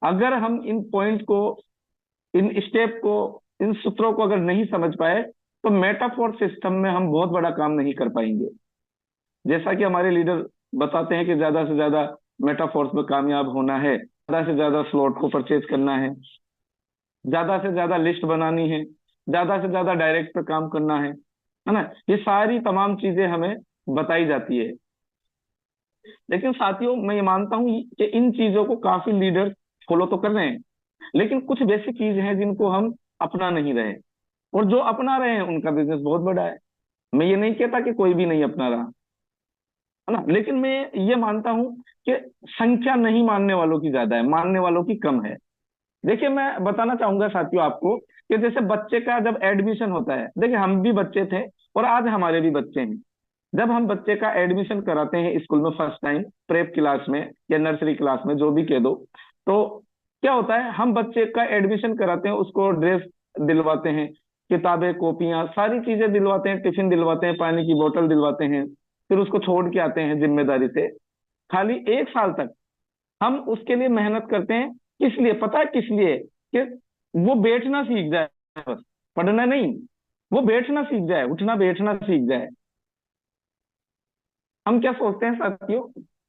अगर हम इन पॉइंट को, इन स्टेप को, इन सूत्रों को अगर नहीं समझ पाए, तो मेटाफोर सिस्टम में हम बहुत बड़ा काम नहीं कर पाएंगे। जैसा कि हमारे लीडर बताते हैं कि ज्यादा से ज्यादा मेटाफोर्स में कामयाब होना है, ज्यादा से ज्यादा स्लॉट को परचेज करना है, ज्यादा से ज्यादा लिस्ट बनानी है, ज्यादा से ज्यादा डायरेक्ट पे काम करना है ना। ये सारी तमाम चीजें हमें बताई जाती है। लेकिन साथियों, मैं ये मानता हूं कि इन चीजों को काफी लीडर फॉलो तो कर रहे हैं, लेकिन कुछ बेसिक चीज हैं जिनको हम अपना नहीं रहे। और जो अपना रहे हैं उनका बिजनेस बहुत बड़ा है। मैं ये नहीं कहता कि कोई भी नहीं अपना रहा, है ना, लेकिन मैं ये मानता हूं कि संख्या नहीं मानने वालों की ज्यादा है, मानने वालों की कम है। देखिए, मैं बताना चाहूंगा साथियों आपको कि जैसे बच्चे का जब एडमिशन होता है, देखिए हम भी बच्चे थे और आज हमारे भी बच्चे हैं। जब हम बच्चे का एडमिशन कराते हैं स्कूल में फर्स्ट टाइम, प्रेप क्लास में या नर्सरी क्लास में, जो भी कह दो, तो क्या होता है, हम बच्चे का एडमिशन कराते हैं, उसको ड्रेस दिलवाते हैं, किताबें कॉपियां सारी चीजें दिलवाते हैं, टिफिन दिलवाते हैं, पानी की बोतल दिलवाते हैं, फिर उसको छोड़ के आते हैं जिम्मेदारी से। खाली 1 साल तक हम उसके लिए मेहनत करते हैं। किस लिए पता है? किस लिए? कि वो बैठना सीख जाए, बस पढ़ना नहीं, वो बैठना सीख जाए, उठना बैठना सीख जाए। हम क्या सोचते हैं साथियों?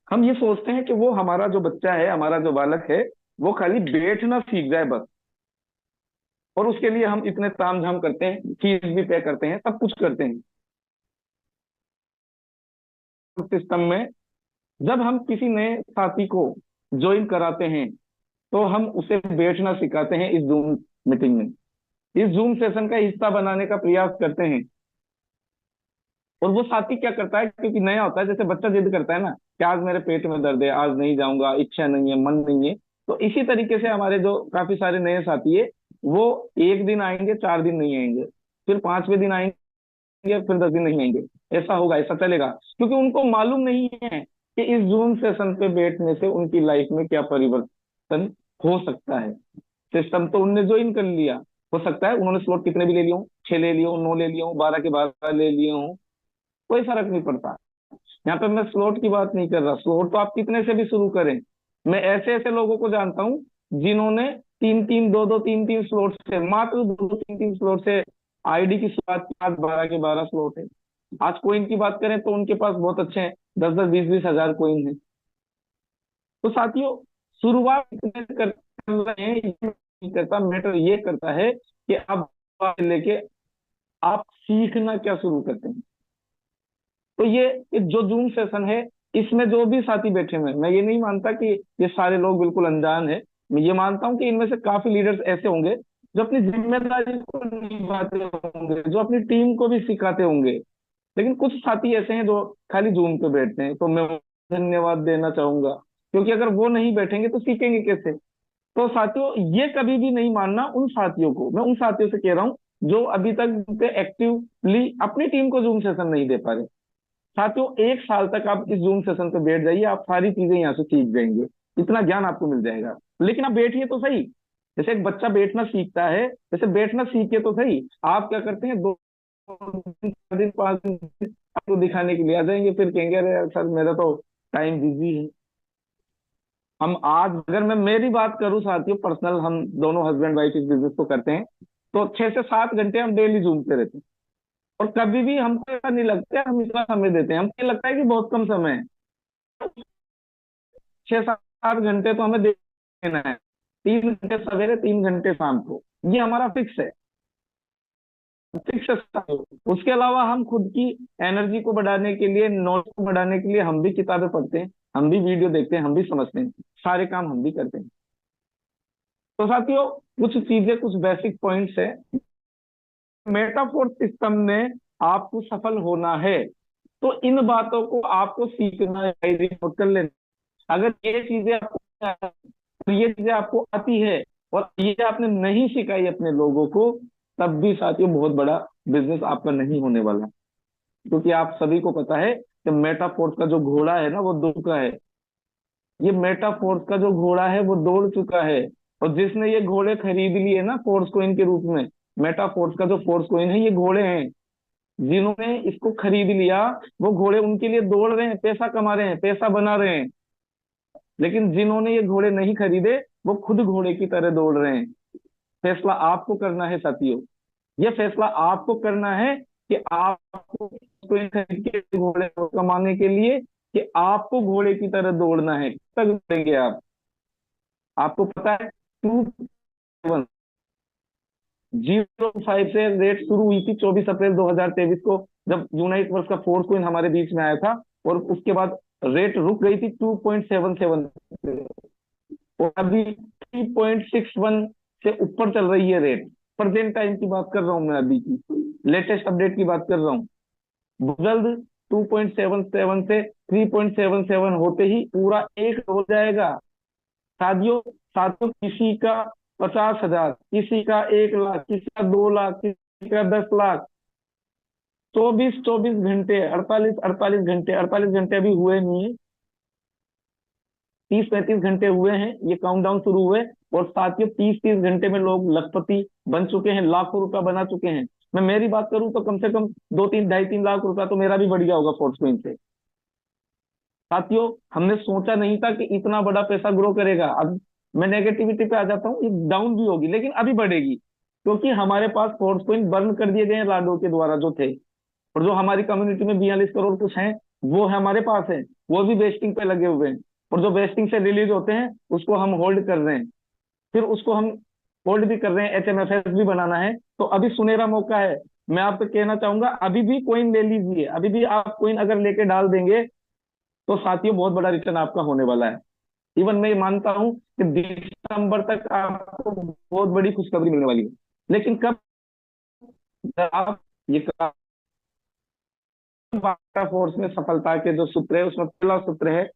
हम ये सोचते हैं कि वो हमारा जो बच्चा है, हमारा जो बालक है, वो खाली बैठना सीख जाए बस। और उसके लिए हम इतने ताम झाम करते हैं, फीस भी पे करते हैं, सब कुछ करते हैं। सिस्टम में जब हम किसी नए साथी को ज्वाइन कराते हैं, तो हम उसे बैठना सिखाते हैं इस जूम मीटिंग में, इस जूम सेशन का हिस्सा बनाने का प्रयास करते हैं। और वो साथी क्या करता है, क्योंकि नया होता है, जैसे बच्चा जिद करता है ना कि आज मेरे पेट में दर्द है, आज नहीं जाऊंगा, इच्छा नहीं है, मन नहीं है। तो इसी तरीके से हमारे जो काफी सारे नए साथी है, वो 1 दिन आएंगे, 4 दिन नहीं आएंगे, फिर 5वें दिन आएंगे, फिर 10 दिन नहीं आएंगे। ऐसा होगा, ऐसा चलेगा, क्योंकि उनको मालूम नहीं है कि इस जूम सेशन पे बैठने से उनकी लाइफ में क्या परिवर्तन हो सकता है। सिस्टम तो उनने ज्वाइन कर लिया, हो सकता है उन्होंने स्लॉट कितने भी ले लिए हों, 6 ले लिए हों, 9 ले लिए हों, 12 के 12 ले लिए हों, कोई फर्क नहीं पड़ता। यहाँ पे मैं स्लॉट की बात नहीं कर रहा, स्लॉट तो आप कितने से भी शुरू करें। मैं ऐसे ऐसे लोगों को जानता हूँ जिन्होंने 3-3, 2-2, 3-3 स्लॉट से, मात्र 2-2, 3-3 स्लॉट से आईडी की शुरुआत की। आज 12 के 12 स्लॉट है। आज कोइन की बात करें तो उनके पास बहुत अच्छे हैं, 10-10, 20-20 हजार कोइन है। तो साथियों, शुरुआत कितने कर रहे हैं ये नहीं करता, मैटर ये करता है कि अब लेके आप सीखना क्या शुरू करते हैं। तो ये जो जूम सेशन है, इसमें जो भी साथी बैठे हुए हैं, मैं ये नहीं मानता कि ये सारे लोग बिल्कुल अनजान है। मैं ये मानता हूं कि इनमें से काफी लीडर्स ऐसे होंगे जो अपनी जिम्मेदारी को निभाते होंगे, जो अपनी टीम को भी सिखाते होंगे। लेकिन कुछ साथी ऐसे हैं जो खाली जूम पे बैठते हैं, तो मैं उन्हें धन्यवाद देना चाहूंगा, क्योंकि अगर वो नहीं बैठेंगे तो सीखेंगे कैसे। तो साथियों, ये कभी भी नहीं मानना उन साथियों को, मैं उन साथियों से कह रहा हूँ जो अभी तक एक्टिवली अपनी टीम को जूम सेशन नहीं दे पा रहे। साथियों, 1 साल तक आप इस जूम सेशन पे बैठ जाइए, आप सारी चीजें यहाँ से सीख जाएंगे, इतना ज्ञान आपको मिल जाएगा। लेकिन आप बैठिए तो सही। जैसे एक बच्चा बैठना सीखता है, जैसे बैठना सीखे तो सही। आप क्या करते हैं, 2 दिन, 4 दिन, 5 दिन आपको दिखाने के लिए आ जाएंगे, फिर कहेंगे अरे यार सर, मेरा तो टाइम बिजी है। हम आज, अगर मैं मेरी बात करूं साथियों, पर्सनल, हम दोनों हस्बैंड वाइफ इस बिजनेस को करते हैं, तो 6 से 7 घंटे हम डेली जूम पे रहते हैं। और कभी भी हमको ऐसा नहीं लगता है हम इतना समय देते हैं, हमको ये लगता है कि बहुत कम समय है। 6-7 घंटे तो हमें देना है, 3 घंटे सवेरे, 3 घंटे शाम को, ये हमारा फिक्स है, फिक्स है। उसके अलावा हम खुद की एनर्जी को बढ़ाने के लिए, नॉलेज को बढ़ाने के लिए हम भी किताबें पढ़ते हैं, हम भी वीडियो देखते हैं, हम भी समझते हैं, सारे काम हम भी करते हैं। तो साथियों, कुछ चीजें, कुछ बेसिक पॉइंट्स है। मेटाफोर सिस्टम में आपको सफल होना है, तो इन बातों को आपको सीखना है, डायरी नोट कर लेना। अगर ये चीजें आपको, ये चीजें आपको आती है और ये आपने नहीं सिखाई अपने लोगों को, तब भी साथियों बहुत बड़ा बिजनेस आपका नहीं होने वाला। क्योंकि आप सभी को पता है कि मेटाफोर्स का जो घोड़ा है ना, वो दौड़ चुका है। ये मेटाफोर्स का जो घोड़ा है वो दौड़ चुका है। और जिसने ये घोड़े खरीद लिए ना फोर्स कोइन के रूप में, मेटाफोर्स का जो फोर्स कोइन है, ये घोड़े हैं। जिन्होंने इसको खरीद लिया, वो घोड़े उनके लिए दौड़ रहे हैं, पैसा कमा रहे हैं, पैसा बना रहे हैं। लेकिन जिन्होंने ये घोड़े नहीं खरीदे, वो खुद घोड़े की तरह दौड़ रहे हैं। फैसला आपको करना है साथियों। ये फैसला आपको करना है कि आपको कोई खरीद के घोड़े को कमाने के लिए, कि आपको घोड़े की तरह दौड़ना है। कब तक दौड़ेंगे आप? आपको पता है 2.05 से रेट शुरू हुई थी 24 अप्रैल 2023 को, जब यूनाइट वर्ष का फोर्थ कोइन हमारे बीच में आया था। और उसके बाद रेट रुक गई थी 2.77 पे, और अभी 3.61 से ऊपर चल रही है रेट। प्रेजेंट टाइम की बात कर रहा हूं मैं, अभी की लेटेस्ट अपडेट की बात कर रहा हूँ। जल्द 2.77 से 3.77 होते ही पूरा एक हो जाएगा। साथियों, साथियों, किसी का 50,000, किसी का 1 लाख, किसी का 2 लाख, किसी का 10 लाख। 24 24 घंटे, 48 48 घंटे, 48 घंटे अभी हुए नहीं है, 30 35 घंटे हुए हैं ये काउंटडाउन शुरू हुए। और साथियों 30 30 घंटे में लोग लखपति बन चुके हैं, लाखों रुपया बना चुके हैं। मैं मेरी बात करूं तो कम से कम 2 3 ढाई 3 लाख रुपया तो मेरा भी बढ़ गया होगा फोर्ट से। साथियों, हमने सोचा नहीं था कि इतना बड़ा पैसा ग्रो करेगा। अब मैं नेगेटिविटी पे आ जाता हूँ, ये डाउन भी होगी लेकिन अभी बढ़ेगी, क्योंकि हमारे पास फोर्स पॉइंट बर्न कर दिए गए हैं लाडो के द्वारा जो थे। और जो हमारी कम्युनिटी में 42 करोड़ कुछ हैं, वो हमारे पास है, वो भी वेस्टिंग पे लगे हुए हैं। और जो वेस्टिंग से रिलीज होते हैं उसको हम होल्ड कर रहे हैं, फिर उसको हम होल्ड भी कर रहे हैं, HMFS भी बनाना है। तो अभी सुनहरा मौका है। मैं आपको कहना चाहूंगा अभी भी कोइन ले लीजिए, अभी भी आप कोइन अगर लेके डाल देंगे तो साथियों बहुत बड़ा रिटर्न आपका होने वाला है। इवन मैं ये मानता हूं कि दिसंबर तक आपको बहुत बड़ी खुशखबरी मिलने वाली है। लेकिन कब? जब आप ये वाटा फोर्स में सफलता के जो सूत्र है, उसमें पहला सूत्र है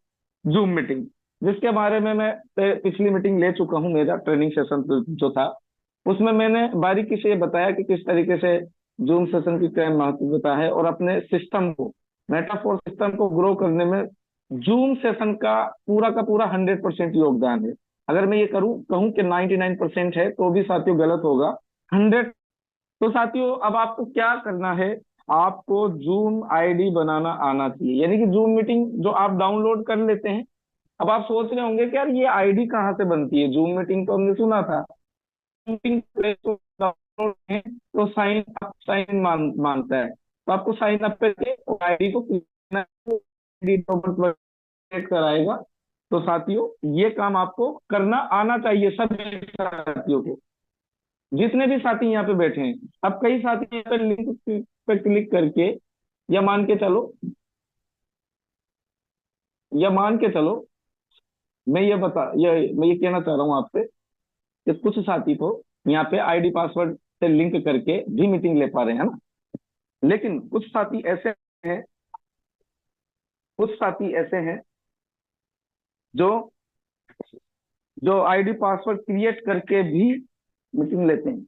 जूम मीटिंग, जिसके बारे में मैं पिछली मीटिंग ले चुका हूं। मेरा ट्रेनिंग सेशन जो था उसमें मैंने बारीकी से ये बताया कि किस तरीके से जूम सेशन की क्या महत्वता है, और अपने सिस्टम को, मेटाफोर सिस्टम को ग्रो करने में जूम सेशन का पूरा 100% योगदान है। अगर मैं ये करूं कहूं कि 99% है तो भी साथियों गलत होगा। 100। तो साथियों अब आपको क्या करना है? आपको जूम आईडी बनाना आना चाहिए, यानी कि जूम मीटिंग जो आप डाउनलोड कर लेते हैं। अब आप सोच रहे होंगे कि यार ये आईडी कहाँ से बनती है, जूम मीटिंग तो हमने सुना था मीटिंग प्ले स्टोर डाउनलोड है तो साइन अप, मांगता है। तो आपको साइन अप करके आईडी को क्रिएट कराएगा। तो साथियों ये काम आपको करना आना चाहिए सभी साथियों को, जितने भी साथी यहाँ पे बैठे हैं। अब कई साथी यहाँ पे लिंक पे क्लिक करके, या मान के चलो, या मान के चलो, मैं ये कहना चाह रहा हूँ आपसे कि कुछ साथी तो यहाँ पे आईडी पासवर्ड से लिंक करके भी मीटिंग ले पा रहे हैं ना। लेकिन कुछ साथी ऐसे हैं, कुछ साथी ऐसे हैं जो जो आईडी पासवर्ड क्रिएट करके भी मीटिंग लेते हैं,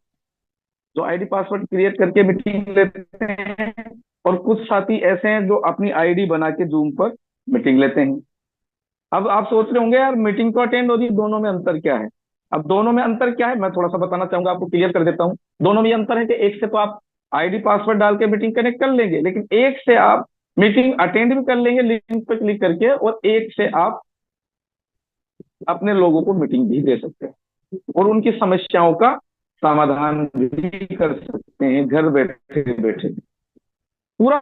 जो आईडी पासवर्ड क्रिएट करके मीटिंग लेते हैं। और कुछ साथी ऐसे हैं जो अपनी आईडी बना के जूम पर मीटिंग लेते हैं। अब आप सोच रहे होंगे यार मीटिंग तो अटेंड हो रही, दोनों में अंतर क्या है? अब दोनों में अंतर क्या है मैं थोड़ा सा बताना चाहूंगा, आपको क्लियर कर देता हूँ। दोनों में ये अंतर है कि एक से तो आप आईडी पासवर्ड डाल के मीटिंग कनेक्ट कर लेंगे, लेकिन एक से आप मीटिंग अटेंड भी कर लेंगे लिंक पर क्लिक करके, और एक से आप अपने लोगों को मीटिंग भी दे सकते हैं और उनकी समस्याओं का समाधान भी कर सकते हैं घर बैठे बैठे। पूरा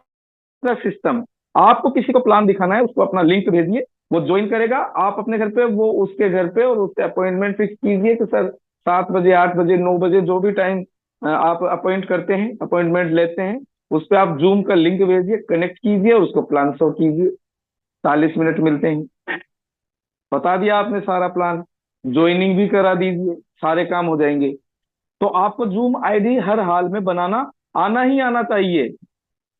सिस्टम। आपको किसी को प्लान दिखाना है, उसको अपना लिंक भेजिए, वो ज्वाइन करेगा। आप अपने घर पे, वो उसके घर पे, और उससे अपॉइंटमेंट फिक्स कीजिए कि सर 7 बजे, 8 बजे, 9 बजे, जो भी टाइम आप अपॉइंट करते हैं, अपॉइंटमेंट लेते हैं, उस पर आप जूम का लिंक भेजिए, कनेक्ट कीजिए, उसको प्लान शो कीजिए। 40 मिनट मिलते हैं, बता दिया आपने सारा प्लान, ज्वाइनिंग भी करा दीजिए, सारे काम हो जाएंगे। तो आपको जूम आईडी हर हाल में बनाना आना ही आना चाहिए।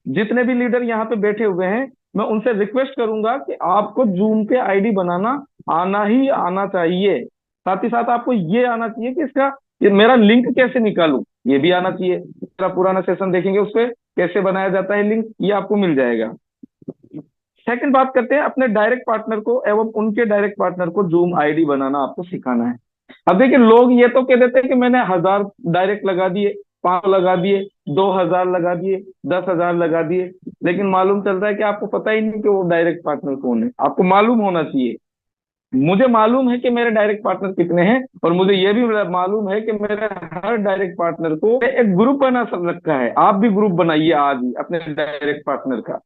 जितने भी लीडर यहाँ पे बैठे हुए हैं, मैं उनसे रिक्वेस्ट करूंगा कि आपको जूम पे आईडी बनाना आना ही आना चाहिए। साथ ही साथ आपको ये आना चाहिए कि इसका, ये मेरा लिंक कैसे निकालूं, ये भी आना चाहिए। मेरा पुराना सेशन देखेंगे, उस पर कैसे बनाया जाता है लिंक, ये आपको मिल जाएगा। सेकंड बात करते हैं अपने डायरेक्ट पार्टनर को एवं उनके डायरेक्ट पार्टनर को जूम आईडी बनाना आपको सिखाना है। अब देखिए लोग ये तो कह देते हैं कि मैंने 1000 डायरेक्ट लगा दिए, 500 लगा दिए, 2000 लगा दिए, 10,000 लगा दिए, लेकिन मालूम चल रहा है कि आपको पता ही नहीं कि वो डायरेक्ट पार्टनर कौन है। आपको मालूम होना चाहिए मुझे मालूम है कि मेरे डायरेक्ट पार्टनर कितने हैं, और मुझे ये भी मालूम है कि मेरे हर डायरेक्ट पार्टनर को एक ग्रुप बना सब रखा है। आप भी ग्रुप बनाइए आज ही अपने डायरेक्ट पार्टनर का,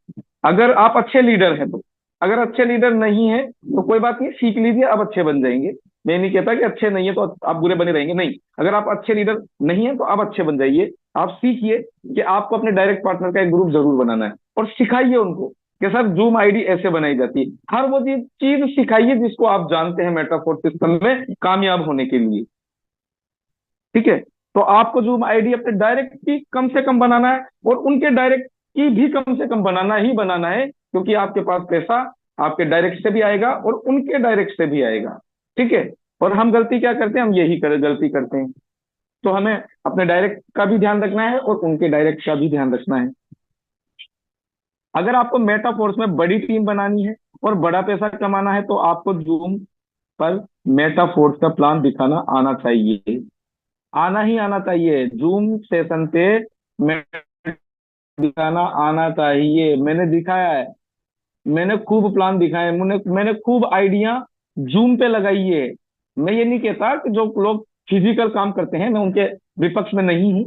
अगर आप अच्छे लीडर हैं तो। अगर अच्छे लीडर नहीं है तो कोई बात नहीं, सीख लीजिए, आप अच्छे बन जाएंगे। मैं नहीं कहता कि अच्छे नहीं है तो आप बुरे बने रहेंगे, नहीं। अगर आप अच्छे लीडर नहीं है तो आप अच्छे बन जाइए। आप सीखिए कि आपको अपने डायरेक्ट पार्टनर का एक ग्रुप जरूर बनाना है, और सिखाइए उनको कि सर जूम आईडी ऐसे बनाई जाती है। हर वो चीज सिखाइए जिसको आप जानते हैं मेटाफोर सिस्टम में कामयाब होने के लिए। ठीक है। तो आपको जूम आईडी अपने डायरेक्ट की कम से कम बनाना है, और उनके डायरेक्ट की भी कम से कम बनाना ही बनाना है, क्योंकि आपके पास पैसा आपके डायरेक्ट से भी आएगा और उनके डायरेक्ट से भी आएगा। ठीक है। और हम गलती क्या करते हैं, हम यही गलती करते हैं। तो हमें अपने डायरेक्ट का भी ध्यान रखना है और उनके डायरेक्ट का भी ध्यान रखना है। अगर आपको मेटाफोर्स में बड़ी टीम बनानी है और बड़ा पैसा कमाना है तो आपको जूम पर मेटाफोर्स का प्लान दिखाना आना चाहिए। आना ही आना चाहिए जूम सेशन पे। दिखाना आना चाहिए। मैंने दिखाया है, मैंने खूब प्लान दिखाए, मैंने खूब आइडिया जूम पे लगाई है। मैं ये नहीं कहता कि जो लोग फिजिकल काम करते हैं मैं उनके विपक्ष में नहीं हूँ।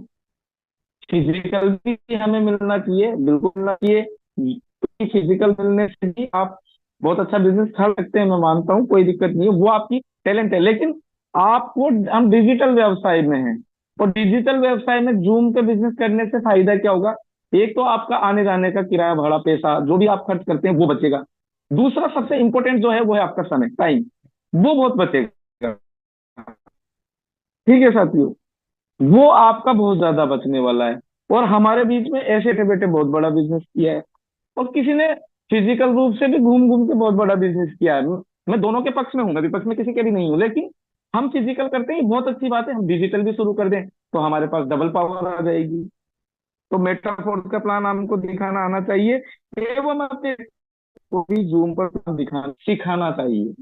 फिजिकल भी हमें मिलना चाहिए, बिल्कुल मिलना चाहिए। फिजिकल मिलने से भी आप बहुत अच्छा बिजनेस कर सकते हैं, मैं मानता हूँ, कोई दिक्कत नहीं है, वो आपकी टैलेंट है। लेकिन आपको, हम डिजिटल व्यवसाय में हैं, और डिजिटल व्यवसाय में जूम पे बिजनेस करने से फायदा क्या होगा? एक तो आपका आने जाने का किराया भाड़ा पैसा जो भी आप खर्च करते हैं वो बचेगा। दूसरा सबसे इंपॉर्टेंट जो है वो है आपका समय, टाइम, वो बहुत बचेगा। ठीक है साथियों, वो आपका बहुत ज्यादा बचने वाला है। और हमारे बीच में ऐसे बैठे बैठे बहुत बड़ा बिजनेस किया है, और किसी ने फिजिकल रूप से भी घूम घूम के बहुत बड़ा बिजनेस किया है। मैं दोनों के पक्ष में हूँ, मैं विपक्ष में किसी के भी नहीं हूँ, लेकिन हम फिजिकल करते हैं, बहुत अच्छी बात है। हम डिजिटल भी शुरू कर दें तो हमारे पास डबल पावर आ जाएगी। तो मेटाफोर्स का प्लान हमको दिखाना आना चाहिए, एवं अपने को भी जूम पर दिखाना सिखाना चाहिए।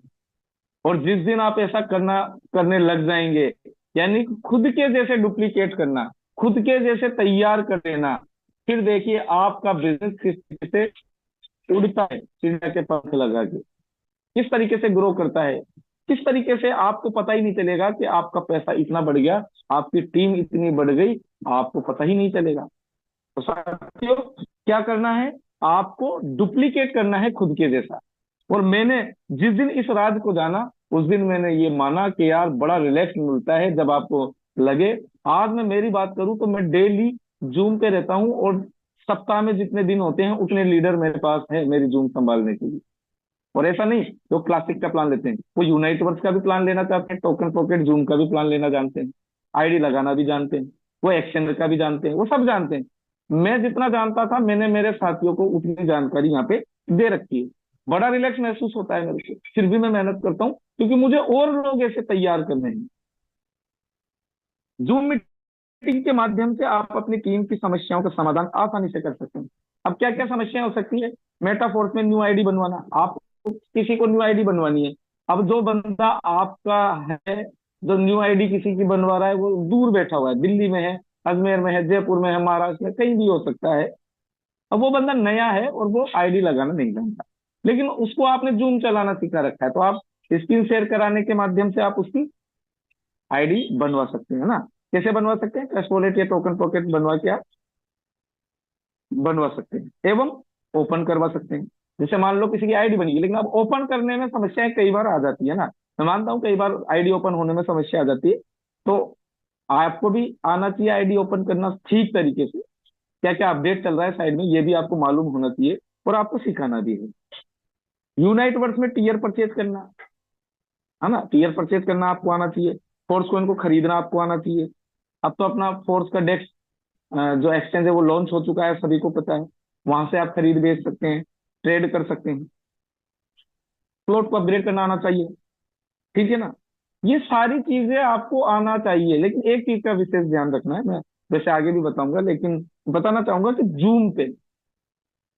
और जिस दिन आप ऐसा करने लग जाएंगे, यानी खुद के जैसे डुप्लीकेट करना, खुद के जैसे तैयार कर लेना, फिर देखिए आपका बिजनेस किस तरीके से उड़ता है चिड़िया के पंख लगा के, किस तरीके से ग्रो करता है, किस तरीके से आपको पता ही नहीं चलेगा कि आपका पैसा इतना बढ़ गया, आपकी टीम इतनी बढ़ गई, आपको पता ही नहीं चलेगा। तो साथियों, क्या करना है? आपको डुप्लीकेट करना है खुद के जैसा। और मैंने जिस दिन इस राज को जाना, उस दिन मैंने ये माना कि यार बड़ा रिलैक्स मिलता है जब आपको लगे। आज मैं मेरी बात करूं तो मैं डेली जूम पे रहता हूं, और सप्ताह में जितने दिन होते हैं उतने लीडर मेरे पास है मेरी जूम संभालने के लिए। और ऐसा नहीं जो क्लासिक का प्लान लेते हैं, वो यूनाइट वर्स का भी प्लान लेना चाहते हैं, टोकन पॉकेट जूम का भी प्लान लेना जानते हैं, आईडी लगाना भी जानते हैं, वो एक्सचेंज का भी जानते हैं, वो सब जानते हैं। मैं जितना जानता था मैंने मेरे साथियों को उतनी जानकारी यहाँ पे दे रखी है। बड़ा रिलैक्स महसूस होता है मेरे को, फिर भी मैं मेहनत करता हूँ क्योंकि मुझे और लोग ऐसे तैयार करने हैं। जूम मीटिंग के माध्यम से आप अपनी टीम की समस्याओं का समाधान आसानी से कर सकते हैं। अब क्या क्या समस्याएं हो सकती है? मेटाफोर्स में न्यू आईडी बनवाना, आप किसी को न्यू आईडी बनवानी है। अब जो बंदा आपका है, जो न्यू आईडी किसी की बनवा रहा है, वो दूर बैठा हुआ है, दिल्ली में है, अजमेर में है, जयपुर में है, महाराष्ट्र में, कहीं भी हो सकता है। अब वो बंदा नया है और वो आईडी लगाना नहीं जानता, लेकिन उसको आपने जूम चलाना सिखा रखा है, तो आप स्क्रीन शेयर कराने के माध्यम से आप उसकी आईडी बनवा सकते हैं ना। कैसे बनवा सकते हैं? ट्रस्ट वॉलेट या टोकन पॉकेट बनवा के आप बनवा सकते हैं, एवं ओपन करवा सकते हैं। जैसे मान लो किसी की आईडी बनी है, लेकिन अब ओपन करने में समस्याएं कई बार आ जाती है ना। मैं मानता हूँ कई बार आईडी ओपन होने में समस्या आ जाती है, तो आपको भी आना चाहिए आईडी ओपन करना ठीक तरीके से। क्या क्या अपडेट चल रहा है साइड में ये भी आपको मालूम होना चाहिए, और आपको सिखाना भी है। यूनाइट वर्स में टीयर परचेज करना, है ना, टीयर परचेज करना आपको आना चाहिए। फोर्स कॉइन को खरीदना आपको आना चाहिए। अब तो अपना फोर्स का डेस्क जो एक्सचेंज है वो लॉन्च हो चुका है, सभी को पता है। वहां से आप खरीद बेच सकते हैं, ट्रेड कर सकते हैं। फ्लोट को अपग्रेड करना आना चाहिए। ठीक है ना। ये सारी चीजें आपको आना चाहिए, लेकिन एक चीज का विशेष ध्यान रखना है। मैं वैसे आगे भी बताऊंगा, लेकिन बताना चाहूंगा कि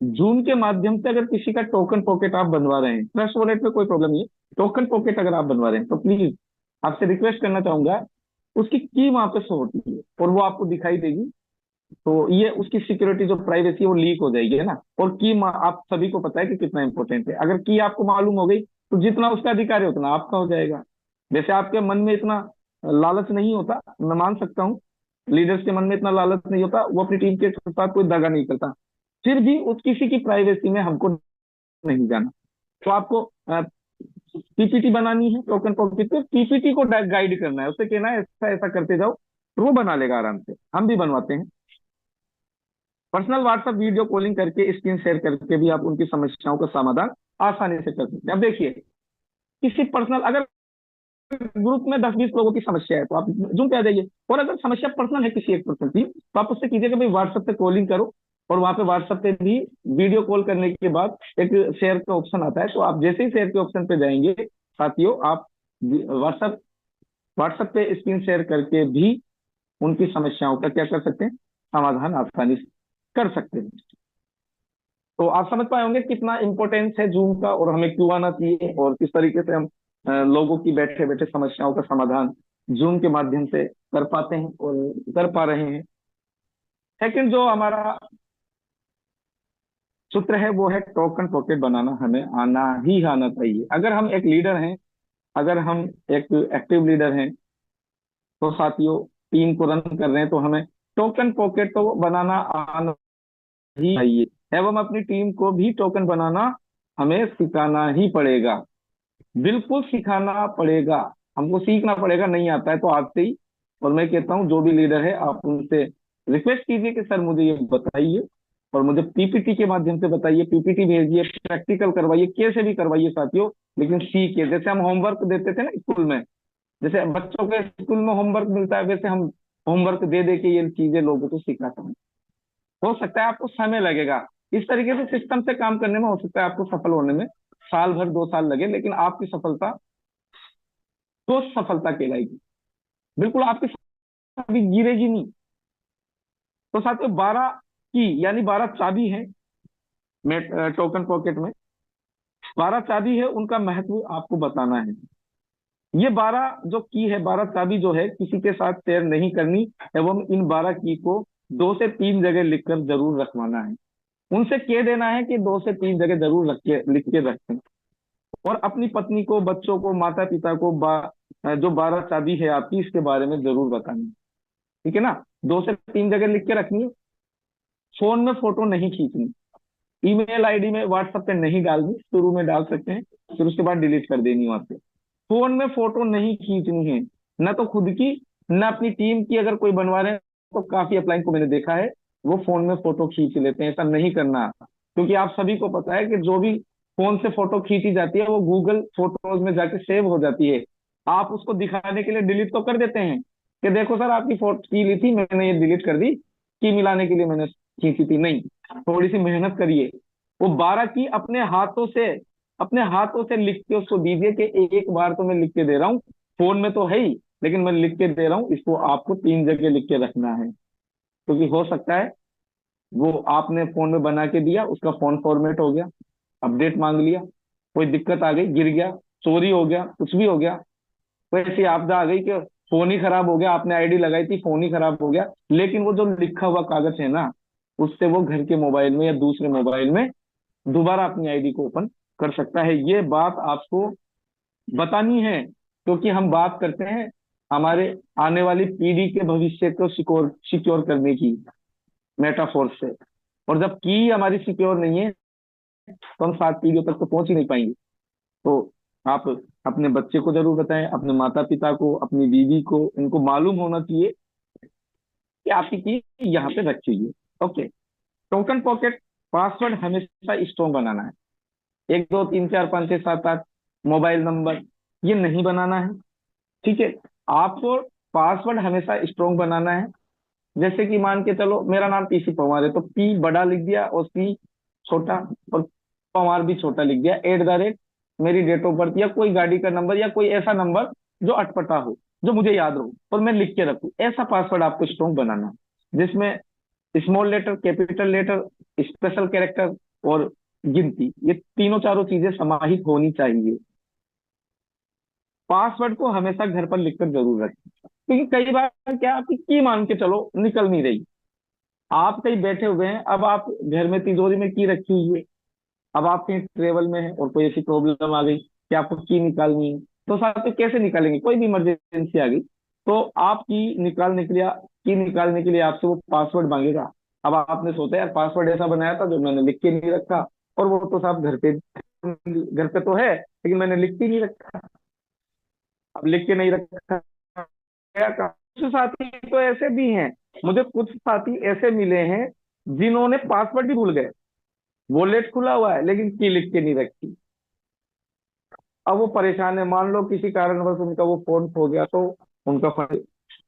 जूम के माध्यम से अगर किसी का टोकन पॉकेट आप बनवा रहे हैं, ट्रस्ट वॉलेट में कोई प्रॉब्लम नहीं है, टोकन पॉकेट अगर आप बनवा रहे हैं तो प्लीज आपसे रिक्वेस्ट करना चाहूंगा, उसकी की वहां पे शो होती है और वो आपको दिखाई देगी। तो ये उसकी सिक्योरिटी जो प्राइवेसी है वो लीक हो जाएगी, है ना। और की आप सभी को पता है कि कितना इंपॉर्टेंट है। अगर की आपको मालूम हो गई तो जितना उसका अधिकार है उतना आपका हो जाएगा। वैसे आपके मन में इतना लालच नहीं होता, मैं मान सकता हूँ, लीडर्स के मन में इतना लालच नहीं होता, वो अपनी टीम के साथ कोई दगा नहीं करता, फिर भी उस किसी की प्राइवेसी में हमको नहीं जाना। तो आपको पीपीटी बनानी है टोकन पॉकेट पे, पीपीटी को गाइड करना है, उसे कहना है ऐसा ऐसा करते जाओ, तो वो बना लेगा आराम से। हम भी बनवाते हैं। पर्सनल व्हाट्सएप वीडियो कॉलिंग करके, स्क्रीन शेयर करके भी आप उनकी समस्याओं का समाधान आसानी से कर सकते हैं। अब देखिए, किसी पर्सनल, अगर ग्रुप में 10-20 लोगों की समस्या है तो आप जूम पे आ जाइए, और अगर समस्या पर्सनल है किसी एक पर्सन की, तो आप उससे कीजिएगा भाई व्हाट्सएप पे कॉलिंग करो, और वहां पे व्हाट्सएप पे भी वीडियो कॉल करने के बाद एक शेयर का ऑप्शन आता है, तो आप जैसे ही शेयर के ऑप्शन पे जाएंगे साथियों, आप व्हाट्सएप व्हाट्सएप पे स्क्रीन शेयर करके भी उनकी समस्याओं का क्या कर सकते हैं, समाधान आसानी से कर सकते हैं। तो आप समझ पाए होंगे कितना इंपॉर्टेंस है जूम का, और हमें क्यों आना चाहिए, और किस तरीके से हम लोगों की बैठे बैठे समस्याओं का समाधान जूम के माध्यम से कर पाते हैं और कर पा रहे हैं। सेकंड जो हमारा सूत्र है वो है टोकन पॉकेट बनाना हमें आना ही आना चाहिए। अगर हम एक लीडर हैं, अगर हम एक एक्टिव लीडर हैं, तो साथियों टीम को रन कर रहे हैं, तो हमें टोकन पॉकेट तो बनाना आना ही चाहिए, एवं अपनी टीम को भी टोकन बनाना हमें सिखाना ही पड़ेगा। बिल्कुल सिखाना पड़ेगा, हमको सीखना पड़ेगा, नहीं आता है तो आज से ही। और मैं कहता हूँ जो भी लीडर है आप उनसे रिक्वेस्ट कीजिए कि सर मुझे ये बताइए, और मुझे पीपीटी के माध्यम से बताइए, पीपीटी भेजिए, प्रैक्टिकल करवाइए, कैसे भी करवाइए साथियों, लेकिन सीखिए। जैसे हम होमवर्क देते थे ना स्कूल में, जैसे बच्चों के स्कूल में होमवर्क मिलता है, वैसे हम होमवर्क दे दे के ये चीजें लोगों को सिखाते हैं। हो सकता है आपको समय लगेगा, इस तरीके से सिस्टम से काम करने में हो सकता है आपको सफल होने में साल भर 2 साल लगे, लेकिन आपकी सफलता तो सफलता कहलाएगी, बिल्कुल आपकी कभी गिरेगी नहीं। तो साथियों 12 की यानी 12 चाबी है टोकन पॉकेट में, 12 चाबी है, उनका महत्व आपको बताना है। ये 12 जो की है, 12 चाबी जो है किसी के साथ शेयर नहीं करनी, एवं इन 12 की को 2 से 3 जगह लिखकर जरूर रखवाना है। उनसे कह देना है कि 2 से 3 जगह जरूर रख के लिख के रखें। और अपनी पत्नी को, बच्चों को, माता पिता को जो 12 चाबी है आपकी, इसके बारे में जरूर बतानी है। ठीक है ना? 2 से 3 जगह लिख के रखनी है। फोन में फोटो नहीं खींचनी, ईमेल आईडी में, व्हाट्सएप पे नहीं डालनी, शुरू में डाल सकते हैं, फिर उसके बाद डिलीट कर देनी वहां से। फोन में फोटो नहीं खींचनी है, न तो खुद की, न अपनी टीम की। अगर कोई बनवा रहे हैं तो काफी अपलाइन को मैंने देखा है, वो फोन में फोटो खींच लेते हैं, ऐसा नहीं करना। क्योंकि आप सभी को पता है कि जो भी फोन से फोटो खींची जाती है वो गूगल फोटोज में जाके सेव हो जाती है। आप उसको दिखाने के लिए डिलीट तो कर देते हैं कि देखो सर आपकी फोटो की ली थी, मैंने ये डिलीट कर दी, की मिलाने के लिए मैंने खींची थी। नहीं, थोड़ी सी मेहनत करिए। वो 12 की अपने हाथों से लिख के उसको दीजिए कि एक बार तो मैं लिख के दे रहा हूँ, फोन में तो है ही, लेकिन मैं लिख के दे रहा हूँ, इसको आपको 3 जगह लिख के रखना है। क्योंकि हो सकता है वो आपने फोन में बना के दिया, उसका फोन फॉर्मेट हो गया, अपडेट मांग लिया, कोई दिक्कत आ गई, गिर गया, चोरी हो गया, कुछ भी हो गया, कोई ऐसी आपदा आ गई कि फोन ही खराब हो गया, आपने आईडी लगाई थी, फोन ही खराब हो गया, लेकिन वो जो लिखा हुआ कागज है ना, उससे वो घर के मोबाइल में या दूसरे मोबाइल में दोबारा अपनी आईडी को ओपन कर सकता है। ये बात आपको बतानी है, क्योंकि हम बात करते हैं हमारे आने वाली पीढ़ी के भविष्य को सिक्योर सिक्योर करने की, मेटाफोर से। और जब की हमारी सिक्योर नहीं है तो हम 7 पीढ़ियों तक तो पहुंच ही नहीं पाएंगे। तो आप अपने बच्चे को जरूर बताएं, अपने माता पिता को, अपनी बीवी को, इनको मालूम होना चाहिए कि आपकी की यहाँ पे रखी हुई है। ओके। टोकन पॉकेट पासवर्ड हमेशा स्ट्रॉन्ग बनाना है। 1 2 3 4 5 6 7 8 मोबाइल नंबर ये नहीं बनाना है। ठीक है? आपको पासवर्ड हमेशा स्ट्रॉन्ग बनाना है। जैसे कि मान के चलो मेरा नाम पीसी पवार है, तो पी बड़ा लिख दिया और सी छोटा, और पवार भी छोटा लिख दिया, @ मेरी डेट ऑफ बर्थ या कोई गाड़ी का नंबर या कोई ऐसा नंबर जो अटपटा हो, जो मुझे याद रहो और मैं लिख के रखूं, ऐसा पासवर्ड आपको स्ट्रॉन्ग बनाना है, जिसमें small letter, capital letter, special character और गिनती, ये तीनों चारों चीजें समाहित होनी चाहिए। पासवर्ड को हमेशा घर पर लिखकर जरूर रखें, क्योंकि कई बार क्या आपकी की मान के चलो निकल नहीं रही, आप कहीं बैठे हुए हैं, अब आप घर में तिजोरी में की रखी हुई है, अब आप कहीं ट्रेवल में है और कोई ऐसी प्रॉब्लम आ गई, कि आपको की निकालनी है। तो साथियों कैसे निकालेंगे, कोई भी इमरजेंसी आ गई तो आप की निकालने के लिए आपसे वो पासवर्ड मांगेगा। अब आपने सोचा यार पासवर्ड ऐसा बनाया था जो मैंने लिख के नहीं रखा, और वो तो साहब घर पे तो है लेकिन मैंने लिख के नहीं रखा। अब लिख के नहीं रखा, क्या कहा? कुछ साथी तो ऐसे भी हैं, मुझे कुछ साथी ऐसे मिले हैं जिन्होंने पासवर्ड भी भूल गए, वॉलेट खुला हुआ है लेकिन की लिख के नहीं रखी। अब वो परेशान है, मान लो किसी कारणवश उनका वो फोन खो गया तो उनका फंड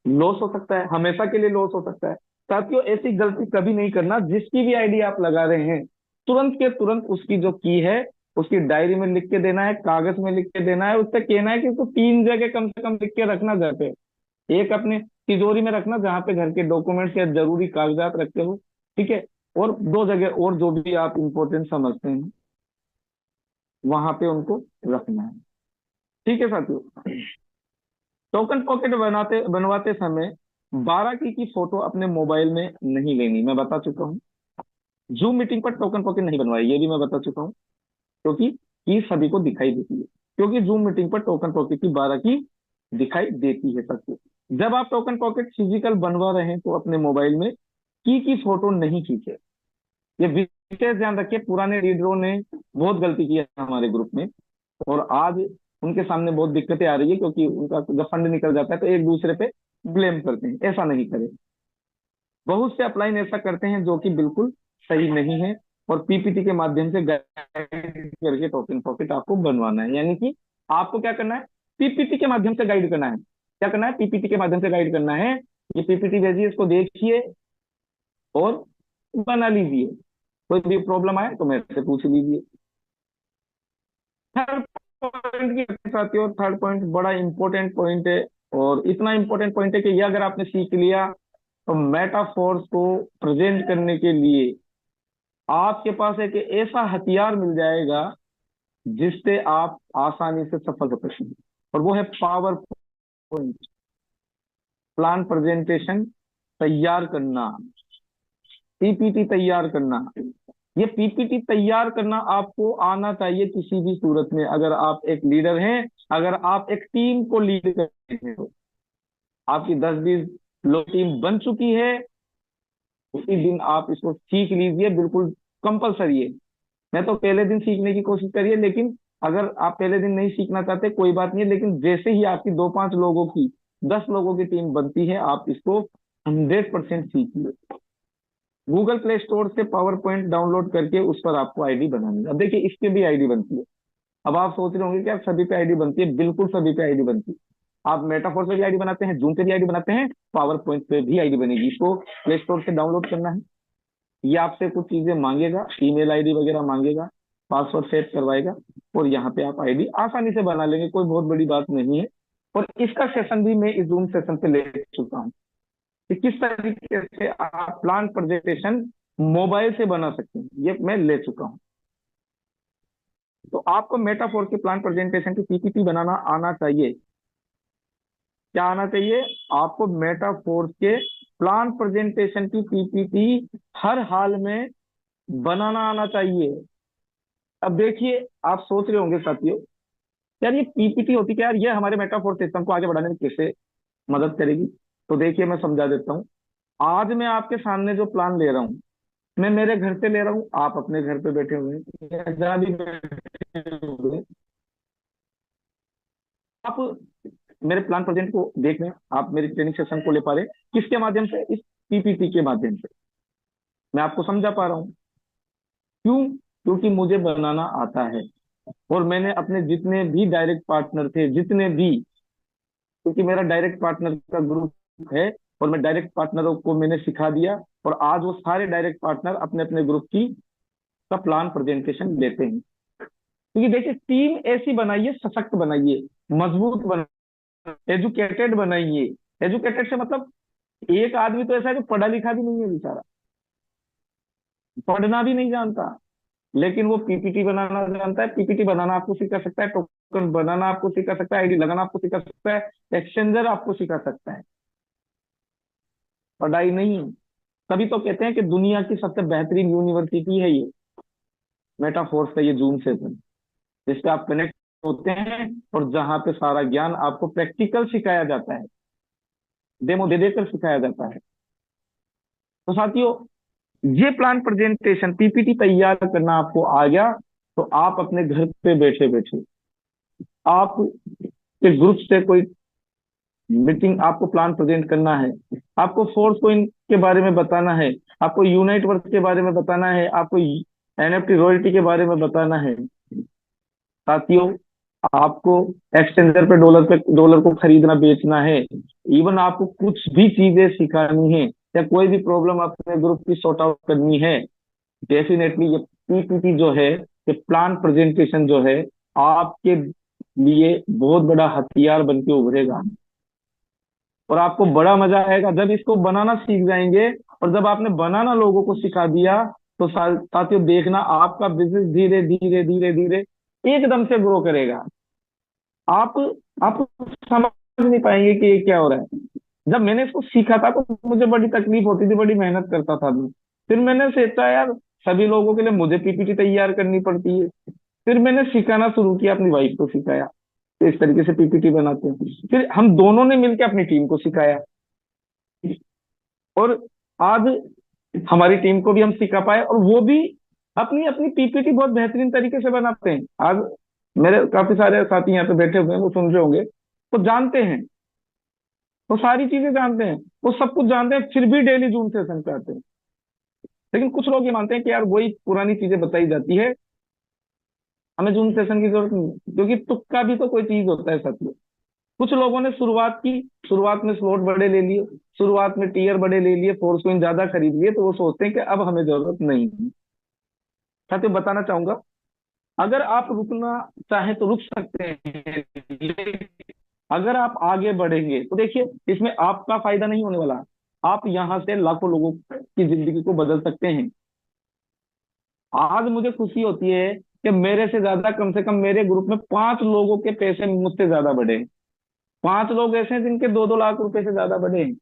लॉस हो सकता है, हमेशा के लिए लॉस हो सकता है। साथियों ऐसी गलती कभी नहीं करना, जिसकी भी आईडी आप लगा रहे हैं तुरंत के तुरंत उसकी जो की है उसकी डायरी में लिख के देना है, कागज में लिख के देना है, उससे कहना है कि उसको 3 जगह कम से कम लिख के रखना घर पे। एक अपने तिजोरी में रखना जहां पे घर के डॉक्यूमेंट्स या जरूरी कागजात रखते हो, ठीक है, और 2 जगह और जो भी आप इंपॉर्टेंट समझते हैं वहां पे उनको रखना है। ठीक है साथियों, टोकन पॉकेट बनवाते समय 12 की फोटो अपने मोबाइल में नहीं लेनी, मैं बता चुका हूँ। जूम मीटिंग पर टोकन पॉकेट नहीं बनवाई, ये भी मैं बता चुका हूँ, क्योंकि की सभी को दिखाई देती है। क्योंकि जूम मीटिंग पर टोकन पॉकेट की 12 की दिखाई देती है सबको। जब आप टोकन पॉकेट फिजिकल बनवा रहे हैं तो अपने मोबाइल में की फोटो नहीं खींचे। ये विशेष ध्यान रखिए, पुराने लीडरों ने बहुत गलती की है हमारे ग्रुप में, और आज उनके सामने बहुत दिक्कतें आ रही है, क्योंकि उनका जब फंड निकल जाता है तो एक दूसरे पे ब्लेम करते हैं। ऐसा नहीं करें। बहुत से अपलाइन ऐसा करते हैं जो कि बिल्कुल सही नहीं है, और पीपीटी के माध्यम से गाइड करके टोकन पॉकेट आपको बनवाना है। यानी कि आपको क्या करना है, पीपीटी के माध्यम से गाइड करना है। क्या करना है, पीपीटी के माध्यम से गाइड करना है। ये पीपीटी भेजिए, इसको देखिए और बना लीजिए। कोई भी प्रॉब्लम आए तो मेरे से पूछ लीजिए। थर्ड पॉइंट की साथियों, थर्ड पॉइंट बड़ा इंपॉर्टेंट पॉइंट है, और इतना इंपॉर्टेंट पॉइंट है कि ये अगर आपने सीख लिया तो मेटाफोर्स को प्रेजेंट करने के लिए आपके पास एक ऐसा हथियार मिल जाएगा जिससे आप आसानी से सफल हो सकेंगे, और वो है पावर पॉइंट। प्लान प्रेजेंटेशन तैयार करना, पीपीटी तैयार करना। ये पीपीटी तैयार करना आपको आना चाहिए किसी भी सूरत में। अगर आप एक लीडर हैं, अगर आप एक टीम को लीड कर रहे हैं, तो आपकी 10-20 लोग टीम बन चुकी है, उसी दिन आप इसको सीख लीजिए, बिल्कुल कंपलसरी है। मैं तो पहले दिन सीखने की कोशिश करिए, लेकिन अगर आप पहले दिन नहीं सीखना चाहते कोई बात नहीं है, लेकिन जैसे ही आपकी 2-5 लोगों की 10 लोगों की टीम बनती है आप इसको 100% सीखिए। गूगल प्ले स्टोर से पावर पॉइंट डाउनलोड करके उस पर आपको आईडी बनानी है। अब देखिए इसके भी आईडी बनती है। अब आप सोच रहे होंगे कि आप सभी पे आईडी बनती है, बिल्कुल सभी पे आईडी बनती है। आप मेटाफोर पे भी आईडी बनाते हैं, जूम पे भी आईडी बनाते हैं, पावर पॉइंट पे भी आईडी बनेगी। इसको प्ले स्टोर से डाउनलोड करना है। ये आपसे कुछ चीजें मांगेगा, ईमेल आईडी वगैरह मांगेगा, पासवर्ड सेट करवाएगा, और यहाँ पे आप आईडी आसानी से बना लेंगे, कोई बहुत बड़ी बात नहीं है। और इसका सेशन भी मैं इस जूम सेशन पे ले चुका हूँ कि किस तरीके से आप प्लान प्रेजेंटेशन मोबाइल से बना सकते हैं, ये मैं ले चुका हूँ। तो आपको मेटाफोर के प्लान प्रेजेंटेशन की पीपीटी बनाना आना चाहिए। क्या आना चाहिए आपको, मेटाफोर के प्लान प्रेजेंटेशन की पीपीटी हर हाल में बनाना आना चाहिए। अब देखिए आप सोच रहे होंगे साथियों, यार ये पीपीटी होती क्या यार, ये हमारे मेटाफोर सिस्टम को आगे बढ़ाने में कैसे मदद करेगी। तो देखिए मैं समझा देता हूँ। आज मैं आपके सामने जो प्लान ले रहा हूँ, मैं मेरे घर से ले रहा हूँ, आप अपने घर पे बैठे हुए हैं या जहाँ भी बैठे हुए हैं, आप मेरे प्लान प्रेजेंट को देख रहे हैं, आप मेरी ट्रेनिंग सेशन को ले पा रहे हैं, किसके माध्यम से, इस पीपीटी के माध्यम से मैं आपको समझा पा रहा हूँ। क्यों? क्योंकि मुझे बनाना आता है, और मैंने अपने जितने भी डायरेक्ट पार्टनर थे, जितने भी, क्योंकि मेरा डायरेक्ट पार्टनर का ग्रुप है, और मैं डायरेक्ट पार्टनरों को मैंने सिखा दिया, और आज वो सारे डायरेक्ट पार्टनर अपने अपने ग्रुप की का प्लान प्रेजेंटेशन लेते हैं। क्योंकि देखिए टीम ऐसी बनाइए, सशक्त बनाइए, मजबूत बनाइए, एजुकेटेड बनाइए। एजुकेटेड से मतलब एक आदमी तो ऐसा है जो पढ़ा लिखा भी नहीं है बेचारा, पढ़ना भी नहीं जानता, लेकिन वो पीपीटी बनाना जानता है। पीपीटी बनाना आपको सिखा सकता है, टोकन बनाना आपको सिखा सकता है, आईडी लगाना आपको सिखा सकता है, एक्सचेंजर आपको सिखा सकता है, पढ़ाई नहीं। तभी तो कहते हैं कि दुनिया की सबसे बेहतरीन यूनिवर्सिटी है ये मेटाफोर्स का ये जूम सेशन, जिससे आप कनेक्ट होते हैं और जहाँ पे सारा ज्ञान आपको प्रैक्टिकल सिखाया जाता है, डेमो दे देकर सिखाया जाता है। तो साथियों, ये प्लान प्रेजेंटेशन पीपीटी तैयार करना आपको आ गया, तो आप अपने घर पे बैठे बैठे आप के ग्रुप से कोई मीटिंग, आपको प्लान प्रेजेंट करना है, आपको फोर्स पॉइंट के बारे में बताना है, आपको यूनाइट वर्क के बारे में बताना है, आपको एनएफटी रॉयल्टी के बारे में बताना है साथियों, आपको एक्सचेंजर पे डॉलर को खरीदना बेचना है, इवन आपको कुछ भी चीजें सिखानी है या कोई भी प्रॉब्लम अपने ग्रुप की सॉर्ट आउट करनी है, डेफिनेटली ये पीपीटी जो है, ये प्लान प्रेजेंटेशन जो है, आपके लिए बहुत बड़ा हथियार बन के उभरेगा। और आपको बड़ा मजा आएगा जब इसको बनाना सीख जाएंगे, और जब आपने बनाना लोगों को सिखा दिया, तो साथियों देखना आपका बिजनेस धीरे धीरे धीरे धीरे एकदम से ग्रो करेगा। आप आप समझ नहीं पाएंगे कि ये क्या हो रहा है। जब मैंने इसको सीखा था तो मुझे बड़ी तकलीफ होती थी, बड़ी मेहनत करता था मैं। फिर मैंने सोचा यार, सभी लोगों के लिए मुझे पीपीटी तैयार करनी पड़ती है। फिर मैंने सिखाना शुरू किया, अपनी वाइफ को सिखाया तो इस तरीके से पीपीटी बनाते हैं। फिर हम दोनों ने मिलकर अपनी टीम को सिखाया, और आज हमारी टीम को भी हम सिखा पाए, और वो भी अपनी अपनी पीपीटी बहुत बेहतरीन तरीके से बनाते हैं। आज मेरे काफी सारे साथी यहाँ पे बैठे हुए हैं, वो सुन रहे होंगे, वो जानते हैं, वो सारी चीजें जानते हैं, वो सब कुछ जानते हैं, फिर भी डेली जूम सेशन पे आते हैं। लेकिन कुछ लोग ये मानते हैं कि यार वही पुरानी चीजें बताई जाती है, हमें जूम सेशन की जरूरत नहीं, क्योंकि तुक्का भी तो कोई चीज होता है साथ में। कुछ लोगों ने शुरुआत की, शुरुआत में स्लॉट बड़े ले लिए, शुरुआत में टीयर बड़े ले लिए, फोर्स कोइन ज्यादा खरीद लिए, तो वो सोचते हैं कि अब हमें जरूरत नहीं है। साथियों बताना चाहूंगा, अगर आप रुकना चाहें तो रुक सकते हैं, लेकिन अगर आप आगे बढ़ेंगे तो देखिए, इसमें आपका फायदा नहीं होने वाला, आप यहाँ से लाखों लोगों की जिंदगी को बदल सकते हैं। आज मुझे खुशी होती है कि मेरे से ज्यादा, कम से कम मेरे ग्रुप में 5 लोगों के पैसे मुझसे ज्यादा बढ़े हैं। 5 लोग ऐसे हैं जिनके 2-2 लाख रुपए से ज्यादा बढ़े हैं,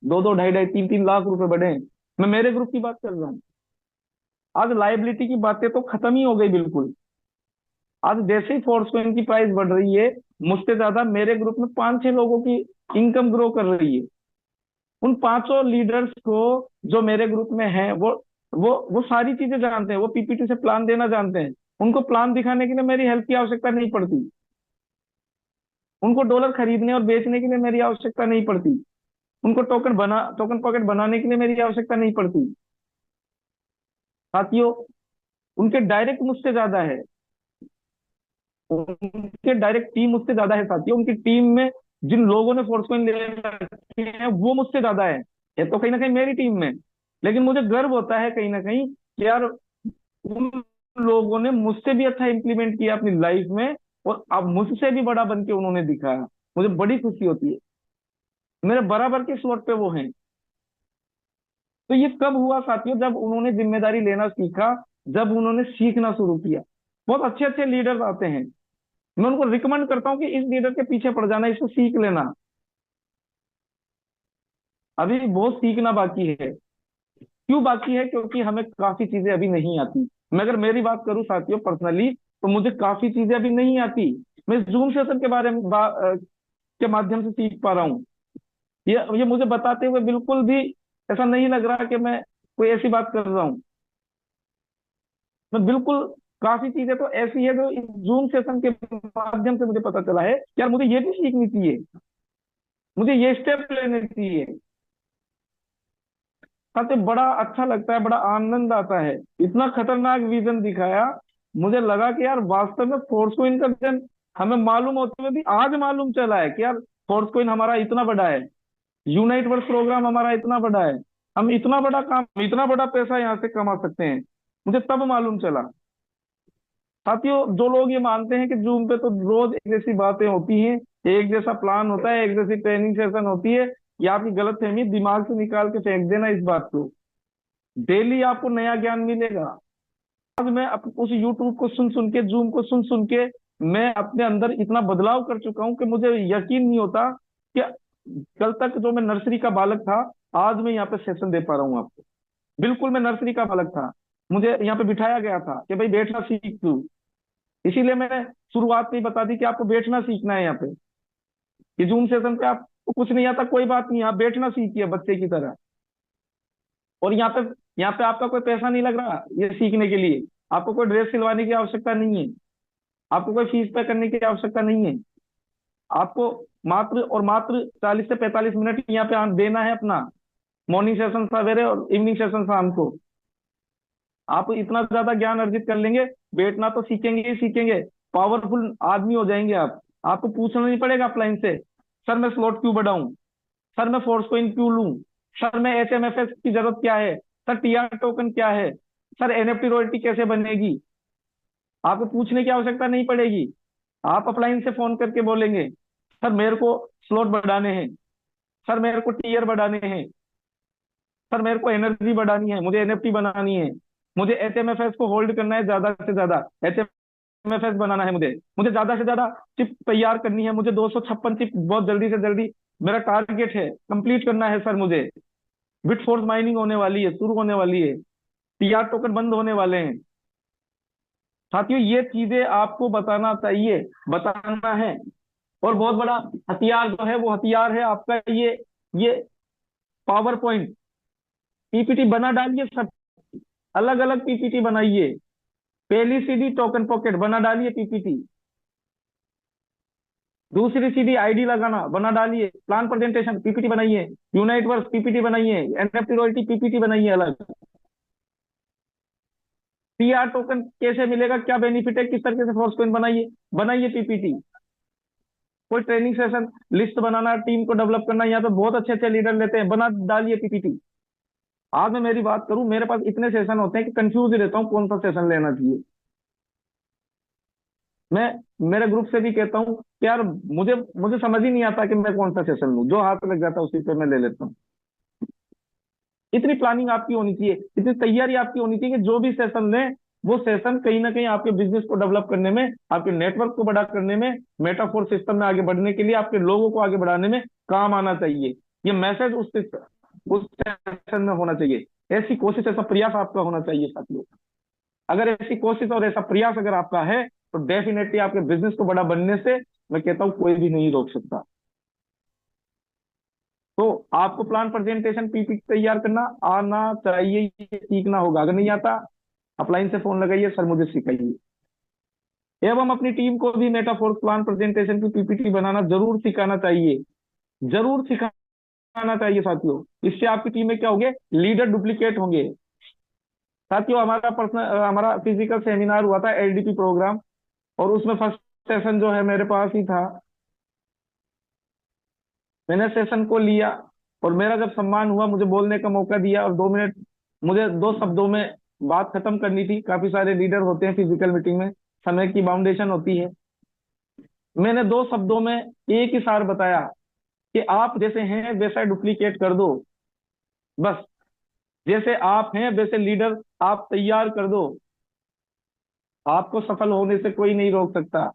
2-2, 2.5-2.5, 3-3 लाख रुपए बढ़े हैं। मैं मेरे ग्रुप की बात कर रहा हूँ। आज लाइबिलिटी की बातें तो खत्म ही हो गई बिल्कुल। आज जैसे ही फोर्सकोइन की प्राइस बढ़ रही है, मुझसे ज्यादा मेरे ग्रुप में 5-6 लोगों की इनकम ग्रो कर रही है। उन 500 लीडर्स को जो मेरे ग्रुप में हैं, वो सारी चीजें जानते हैं, वो पीपीटी से प्लान देना जानते हैं। उनको प्लान दिखाने के लिए मेरी हेल्प की आवश्यकता नहीं पड़ती, उनको डॉलर खरीदने और बेचने के लिए मेरी आवश्यकता नहीं पड़ती, उनको टोकन पॉकेट बनाने के लिए मेरी आवश्यकता नहीं पड़ती साथियों। उनके डायरेक्ट मुझसे ज्यादा है, उनके डायरेक्ट टीम मुझसे ज्यादा है साथियों। उनकी टीम में जिन लोगों ने फोर्स कोइन ले रखे हैं, वो मुझसे ज्यादा है। ये तो कहीं ना कहीं मेरी टीम में, लेकिन मुझे गर्व होता है कहीं ना कहीं कि यार उन लोगों ने मुझसे भी अच्छा इंप्लीमेंट किया अपनी लाइफ में, और अब मुझसे भी बड़ा बन के उन्होंने दिखाया। मुझे बड़ी खुशी होती है, मेरे बराबर के स्लॉट पे वो हैं। तो ये कब हुआ साथियों? जब उन्होंने जिम्मेदारी लेना सीखा, जब उन्होंने सीखना शुरू किया। बहुत अच्छे अच्छे लीडर्स आते हैं, मैं उनको रिकमेंड करता हूँ कि इस लीडर के पीछे पड़ जाना, इसको सीख लेना। अभी बहुत सीखना बाकी है। क्यों बाकी है? क्योंकि हमें काफी चीजें अभी नहीं आती। मैं अगर मेरी बात करूं साथियों पर्सनली, तो मुझे काफी चीजें अभी नहीं आती। मैं जूम सेशन के बारे में के माध्यम से सीख पा रहा हूँ। ये मुझे बताते हुए बिल्कुल भी ऐसा नहीं लग रहा कि मैं कोई ऐसी बात कर रहा हूँ। मैं बिल्कुल, काफी चीजें तो ऐसी है जो इस जूम सेशन के माध्यम से मुझे पता चला है कि यार मुझे ये भी सीखनी चाहिए, मुझे ये स्टेप लेने चाहिए। साथ ही बड़ा अच्छा लगता है, बड़ा आनंद आता है। इतना खतरनाक विजन दिखाया, मुझे लगा कि यार वास्तव में फोर्स कोइन का विजन हमें मालूम होते हुए भी आज मालूम चला है कि यार फोर्स कोइन हमारा इतना बड़ा है, यूनाइट वर्स प्रोग्राम हमारा इतना बड़ा है, हम इतना बड़ा काम, इतना बड़ा पैसा यहाँ से कमा सकते हैं। मुझे तब मालूम चला। साथियों, जो लोग ये मानते हैं कि जूम पे तो रोज एक जैसी बातें होती हैं, एक जैसा प्लान होता है, एक जैसी ट्रेनिंग सेशन होती है, ये आपकी गलतफहमी, दिमाग से निकाल के फेंक देना इस बात को। डेली आपको नया ज्ञान मिलेगा। आज मैं उस यूट्यूब को सुन सुन के, जूम को सुन सुन के, मैं अपने अंदर इतना बदलाव कर चुका हूं कि मुझे यकीन नहीं होता कि कल तक जो मैं नर्सरी का बालक था, आज मैं यहाँ पे सेशन दे पा रहा हूँ आपको। बिल्कुल मैं नर्सरी का बालक था, मुझे यहाँ पे बिठाया गया था कि भाई बैठना सीख तू, इसीलिए मैंने शुरुआत में ही बता दी कि आपको बैठना सीखना है यहाँ पे। ये जूम सेशन पे आपको कुछ नहीं आता, कोई बात नहीं, आप बैठना सीखिए बच्चे की तरह। और यहाँ पे आपका कोई पैसा नहीं लग रहा ये सीखने के लिए। आपको कोई ड्रेस सिलवाने की आवश्यकता नहीं है, आपको कोई फीस पे करने की आवश्यकता नहीं है। आपको मात्र और मात्र 40 से 45 मिनट यहाँ पे देना है अपना। मॉर्निंग सेशन सवेरे और इवनिंग सेशन शाम को। आप इतना ज्यादा ज्ञान अर्जित कर लेंगे, बैठना तो सीखेंगे ही सीखेंगे, पावरफुल आदमी हो जाएंगे आप। आपको पूछना नहीं पड़ेगा अपलाइन से, सर मैं स्लॉट क्यों बढ़ाऊं, सर मैं फोर्स कोइन क्यों लूं, सर मैं HMFS की जरूरत क्या है, सर TR टोकन क्या है, सर NFT रॉयल्टी कैसे बनेगी। आपको पूछने की आवश्यकता नहीं पड़ेगी। आप अपलाइन से फोन करके बोलेंगे, सर मेरे को स्लॉट बढ़ाने हैं, सर मेरे को टीयर बढ़ाने हैं, सर मेरे को एनर्जी बढ़ानी है, मुझे NFT बनानी है, मुझे HMFS को होल्ड करना है ज्यादा से ज्यादा, HMFS बनाना है, मुझे मुझे ज्यादा से ज्यादा चिप तैयार करनी है, मुझे 256 चिप बहुत जल्दी से जल्दी मेरा टारगेट है, कंप्लीट करना है सर मुझे। बिटफोर्स माइनिंग होने वाली है, शुरू होने वाली है, TR टोकन बंद होने वाले हैं। साथियों ये चीजें आपको बताना चाहिए, बताना है। और बहुत बड़ा हथियार जो है वो हथियार है आपका ये पावर पॉइंट। PPT बना डालिए सब, अलग अलग PPT बनाइए। पहली सीडी टोकन पॉकेट बना डालिए PPT, दूसरी सीडी आईडी लगाना बना डालिए, प्लान प्रेजेंटेशन PPT बनाइए, यूनाइट वर्स PPT बनाइए, NFT रॉयल्टी PPT बनाइए अलग, TR टोकन कैसे मिलेगा, क्या बेनिफिट है, किस तरीके से फोर्स कॉइन बनाइए, बनाइए PPT। कोई ट्रेनिंग सेशन लिस्ट बनाना, टीम को डेवलप करना, यहाँ पे बहुत अच्छे अच्छे लीडर लेते हैं, बना डालिए PPT। आज मैं मेरी बात करूं, मेरे पास इतने सेशन होते हैं कि कंफ्यूज रहता हूँ कौन सा सेशन लेना चाहिए। मैं मेरे ग्रुप से भी कहता हूँ कि यार मुझे मुझे समझ ही नहीं आता कि मैं कौन सा सेशन लूं, जो हाथ लग जाता है उसी पे मैं ले लेता हूँ। इतनी प्लानिंग आपकी होनी चाहिए, इतनी तैयारी आपकी होनी चाहिए कि जो भी सेशन लें वो सेशन कहीं ना कहीं आपके बिजनेस को डेवलप करने में, आपके नेटवर्क को बड़ा करने में, मेटाफोर सिस्टम में आगे बढ़ने के लिए, आपके लोगों को आगे बढ़ाने में काम आना चाहिए। ये मैसेज उस सेशन में होना चाहिए। ऐसी कोशिश, ऐसा प्रयास आपका होना चाहिए साथियों। अगर ऐसी कोशिश और ऐसा प्रयास अगर आपका है तो डेफिनेटली आपके बिजनेस को बड़ा बनने से मैं कहता हूं कोई भी नहीं रोक सकता। तो आपको प्लान प्रेजेंटेशन PPT तैयार करना आना चाहिए, ये सीखना होगा। अगर नहीं आता अपलाइन से फोन लगाइए, सर मुझे सिखाइए। एवं अपनी टीम को भी मेटाफोर प्लान प्रेजेंटेशन की PPT बनाना जरूर सिखाना चाहिए, जरूर सिखाना चाहिए साथियों। इससे आपकी टीम में क्या होंगे, लीडर डुप्लीकेट होंगे। साथियों हमारा फिजिकल सेमिनार हुआ था, LDP प्रोग्राम, और उसमें फर्स्ट सेशन जो है मेरे पास ही था। मैंने सेशन को लिया और मेरा जब सम्मान हुआ, मुझे बोलने का मौका दिया और 2 मिनट मुझे 2 शब्दों में बात खत्म करनी थी। काफी सारे लीडर होते हैं फिजिकल मीटिंग में, समय की बाउंडेशन होती है। मैंने 2 शब्दों में एक ही सार बताया कि आप जैसे हैं वैसा डुप्लीकेट कर दो, बस। जैसे आप हैं वैसे लीडर आप तैयार कर दो, आपको सफल होने से कोई नहीं रोक सकता।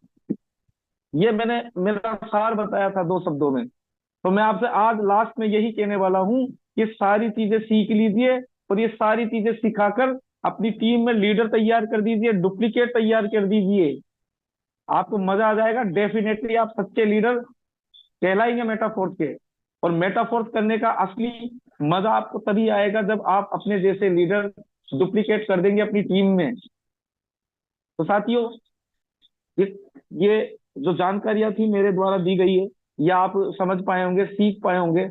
ये मैंने मेरा सार बताया था 2 शब्दों में। तो मैं आपसे आज लास्ट में यही कहने वाला हूं कि सारी चीजें सीख लीजिए और ये सारी चीजें सिखाकर अपनी टीम में लीडर तैयार कर दीजिए, डुप्लीकेट तैयार कर दीजिए। आपको मजा आ जाएगा, डेफिनेटली आप सच्चे लीडर कहलाएंगे मेटाफोर्स के। और मेटाफोर्स करने का असली मजा आपको तभी आएगा जब आप अपने जैसे लीडर डुप्लीकेट कर देंगे अपनी टीम में। तो साथियों ये ये जो जानकारियां थी मेरे द्वारा दी गई है, ये आप समझ पाए होंगे, सीख पाए होंगे।